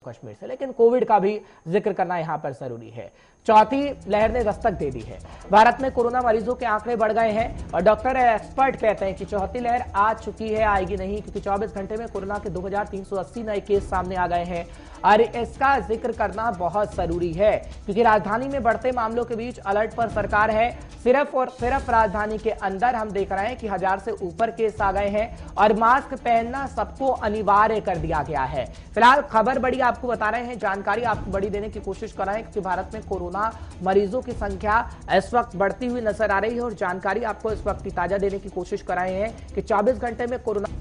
कश्मीर से। लेकिन कोविड का भी जिक्र करना यहां पर जरूरी है। चौथी लहर ने दस्तक दे दी है। भारत में कोरोना मरीजों के आंकड़े बढ़ गए हैं और डॉक्टर एक्सपर्ट कहते हैं कि चौथी लहर आ चुकी है, आएगी नहीं, क्योंकि 24 घंटे में कोरोना के 2380 नए केस सामने आ गए हैं और इसका जिक्र करना बहुत जरूरी है क्योंकि राजधानी में बढ़ते मामलों के बीच अलर्ट पर सरकार है। सिर्फ और सिर्फ राजधानी के अंदर हम देख रहे हैं कि 1000 से ऊपर केस आ गए हैं और मास्क पहनना सबको अनिवार्य कर दिया गया है। फिलहाल खबर बड़ी आपको बता रहे हैं, जानकारी आपको बड़ी देने की कोशिश कर रहे हैं क्योंकि भारत में कोरोना मरीजों की संख्या इस वक्त बढ़ती हुई नजर आ रही है और जानकारी आपको इस वक्त ताजा देने की कोशिश कर रहे हैं कि 24 घंटे में कोरोना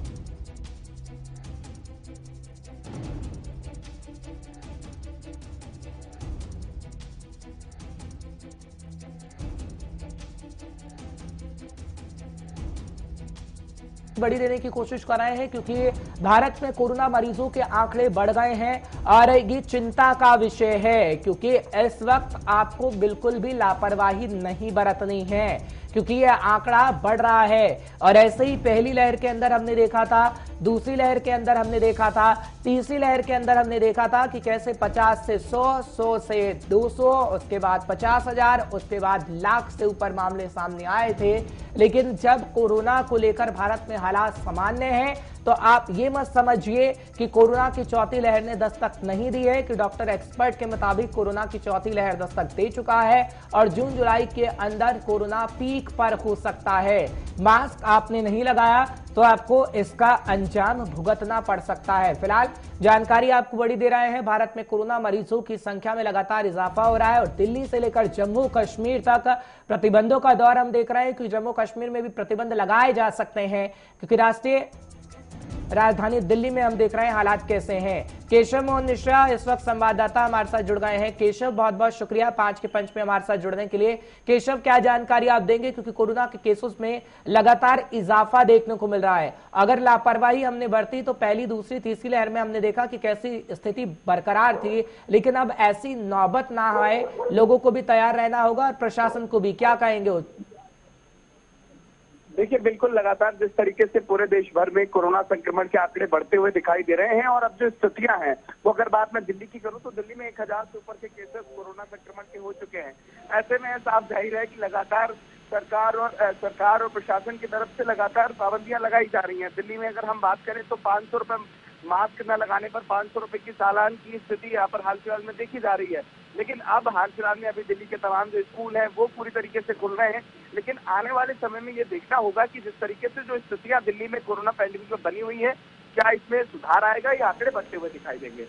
बड़ी देने की कोशिश कर रहे हैं क्योंकि भारत में कोरोना मरीजों के आंकड़े बढ़ गए हैं और ये चिंता का विषय है क्योंकि इस वक्त आपको बिल्कुल भी लापरवाही नहीं बरतनी है क्योंकि यह आंकड़ा बढ़ रहा है। और ऐसे ही पहली लहर के अंदर हमने देखा था, दूसरी लहर के अंदर हमने देखा था, तीसरी लहर के अंदर हमने देखा था कि कैसे 50 से 100, 100 से 200, उसके बाद 50,000, उसके बाद लाख से ऊपर मामले सामने आए थे। लेकिन जब कोरोना को लेकर भारत में हालात सामान्य हैं तो आप ये मत समझिए कि कोरोना की चौथी लहर ने दस्तक नहीं दी है, कि डॉक्टर एक्सपर्ट के मुताबिक कोरोना की चौथी लहर दस्तक दे चुका है और जून जुलाई के अंदर कोरोना पीक पर हो सकता है। मास्क आपने नहीं लगाया तो आपको इसका अंजाम भुगतना पड़ सकता है। फिलहाल जानकारी आपको बड़ी दे रहे हैं, भारत में कोरोना मरीजों की संख्या में लगातार इजाफा हो रहा है और दिल्ली से लेकर जम्मू कश्मीर तक प्रतिबंधों का दौर हम देख रहे हैं कि जम्मू कश्मीर में भी प्रतिबंध लगाए जा सकते हैं क्योंकि राष्ट्रीय राजधानी दिल्ली में हम देख रहे हैं हालात कैसे हैं। केशव मोहन मिश्रा इस वक्त संवाददाता हमारे साथ जुड़ गए हैं। केशव, बहुत बहुत शुक्रिया 5 के पंच में हमारे साथ जुड़ने के लिए। केशव, क्या जानकारी आप देंगे क्योंकि कोरोना के केसेस में लगातार इजाफा देखने को मिल रहा है। अगर लापरवाही हमने बरती तो पहली, दूसरी, तीसरी लहर में हमने देखा कि कैसी स्थिति बरकरार थी, लेकिन अब ऐसी नौबत ना आए, लोगों को भी तैयार रहना होगा और प्रशासन को भी। क्या कहेंगे? देखिए, बिल्कुल लगातार जिस तरीके से पूरे देश भर में कोरोना संक्रमण के आंकड़े बढ़ते हुए दिखाई दे रहे हैं और अब जो स्थितियां हैं वो अगर बात मैं दिल्ली की करूं तो दिल्ली में 1000 से ऊपर के केसेस कोरोना संक्रमण के हो चुके हैं। ऐसे में साफ जाहिर है कि लगातार सरकार और प्रशासन की तरफ से लगातार पाबंदियां लगाई जा रही हैं। दिल्ली में अगर हम बात करें तो 500 रुपए मास्क न लगाने पर 500 रुपए की चालान की स्थिति यहाँ पर हाल फिलहाल में देखी जा रही है। लेकिन अब हाल फिलहाल में अभी दिल्ली के तमाम जो स्कूल हैं वो पूरी तरीके से खुल रहे हैं, लेकिन आने वाले समय में ये देखना होगा कि जिस तरीके से जो स्थितियां दिल्ली में कोरोना पैंडेमिक में बनी हुई है, क्या इसमें सुधार आएगा या आंकड़े बढ़ते हुए दिखाई देंगे।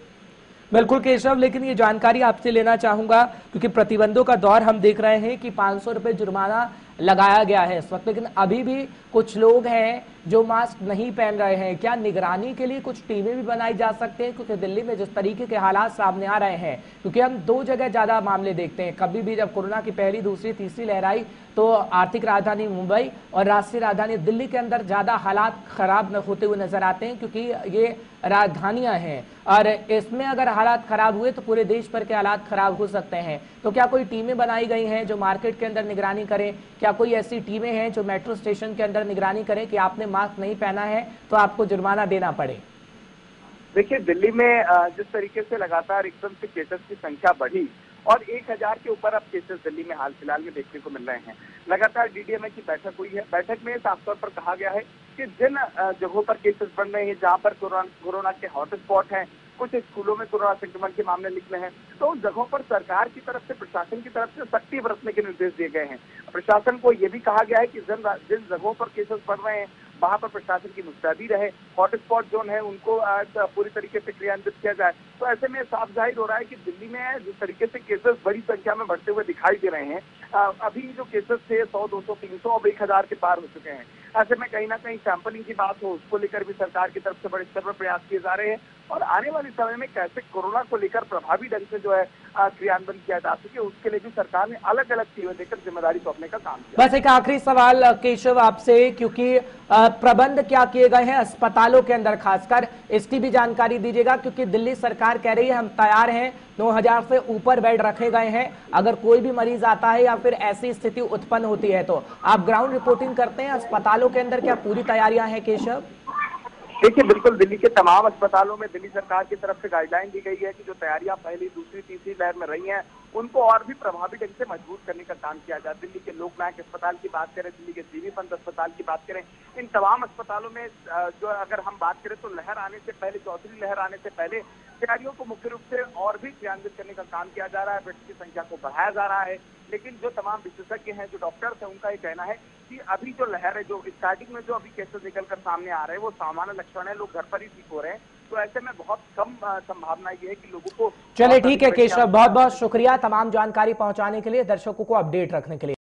बिल्कुल केशव, लेकिन ये जानकारी आपसे लेना चाहूंगा क्योंकि प्रतिबंधों का दौर हम देख रहे हैं कि 500 रुपए जुर्माना लगाया गया है इस वक्त, लेकिन अभी भी कुछ लोग हैं जो मास्क नहीं पहन रहे हैं। क्या निगरानी के लिए कुछ टीमें भी बनाई जा सकती हैं? क्योंकि दिल्ली में जिस तरीके के हालात सामने आ रहे हैं, क्योंकि हम दो जगह ज्यादा मामले देखते हैं। कभी भी जब कोरोना की पहली, दूसरी, तीसरी लहर आई तो आर्थिक राजधानी मुंबई और राष्ट्रीय राजधानी दिल्ली के अंदर ज्यादा हालात खराब होते हुए नजर आते हैं क्योंकि ये राजधानियां हैं और इसमें अगर हालात खराब हुए तो पूरे देश भर के हालात खराब हो सकते हैं। तो क्या कोई टीमें बनाई गई हैं जो मार्केट के अंदर निगरानी करें? क्या कोई ऐसी टीमें हैं जो मेट्रो स्टेशन के अंदर निगरानी करें कि आपने मास्क नहीं पहना है तो आपको जुर्माना देना पड़े? देखिए, दिल्ली में जिस तरीके से लगातार एकदम से केसेस की संख्या बढ़ी और 1000 के ऊपर अब केसेस दिल्ली में हाल फिलहाल में देखने को मिल रहे हैं। लगातार डीडीएमए की बैठक हुई है। बैठक में साफ तौर पर कहा गया है कि जिन जगहों पर केसेस बढ़ रहे हैं, जहां पर कोरोना के हॉटस्पॉट हैं, कुछ स्कूलों में कोरोना संक्रमण के मामले निकले हैं, तो उन जगहों पर सरकार की तरफ से, प्रशासन की तरफ से सख्ती बरतने के निर्देश दिए गए हैं। प्रशासन को यह भी कहा गया है कि जिन जगहों पर केसेस बढ़ रहे हैं वहां पर प्रशासन की मुस्तैदी रहे, हॉटस्पॉट जोन है उनको पूरी तरीके से क्रियान्वित किया जाए। तो ऐसे में साफ जाहिर हो रहा है कि दिल्ली में जिस तरीके से केसेस बड़ी संख्या में बढ़ते हुए दिखाई दे रहे हैं, अभी जो केसेस थे 100, 200, 300 अब 1000 के पार हो चुके हैं। ऐसे में कहीं ना कहीं सैंपलिंग की बात हो, उसको लेकर भी सरकार की तरफ से बड़े स्तर पर प्रयास किए जा रहे हैं और आने वाले समय में कैसे कोरोना को लेकर प्रभावी ढंग से जो है क्रियान्वयन किया जा सके, उसके लिए भी सरकार ने अलग अलग टीमें देकर जिम्मेदारी सौंपने का काम किया। बस एक आखिरी सवाल केशव आपसे, क्योंकि प्रबंध क्या किए गए हैं अस्पतालों के अंदर, खासकर इसकी भी जानकारी दीजिएगा क्योंकि दिल्ली सरकार कह रही है हम तैयार हैं, 9000 से ऊपर बेड रखे गए हैं। अगर कोई भी मरीज आता है या फिर ऐसी स्थिति उत्पन्न होती है तो आप ग्राउंड रिपोर्टिंग करते हैं अस्पतालों के अंदर, क्या पूरी तैयारियां हैं केशव? देखिए, बिल्कुल दिल्ली के तमाम अस्पतालों में दिल्ली सरकार की तरफ से गाइडलाइन दी गई है कि जो तैयारियां पहली, दूसरी, तीसरी लहर में रही हैं, उनको और भी प्रभावी ढंग से मजबूत करने का काम किया जाए। दिल्ली के लोकनायक अस्पताल की बात करें, दिल्ली के जीबी पंत अस्पताल की बात करें, इन तमाम अस्पतालों में जो अगर हम बात करें तो लहर आने से पहले, चौथी लहर आने से पहले तैयारियों को मुख्य रूप से और भी क्रियान्वित करने का काम किया जा रहा है, बेड्स की संख्या को बढ़ाया जा रहा है। लेकिन जो तमाम विशेषज्ञ हैं, जो डॉक्टर्स हैं, उनका ये कहना है कि अभी जो लहर है, जो स्टार्टिंग में जो अभी केसेस निकलकर सामने आ रहे हैं, वो सामान्य लक्षण है, लोग घर पर ही ठीक हो रहे हैं। तो ऐसे में बहुत कम संभावना ये है कि लोगों को। चलिए ठीक है केशव, बहुत बहुत शुक्रिया तमाम जानकारी पहुंचाने के लिए, दर्शकों को अपडेट रखने के लिए।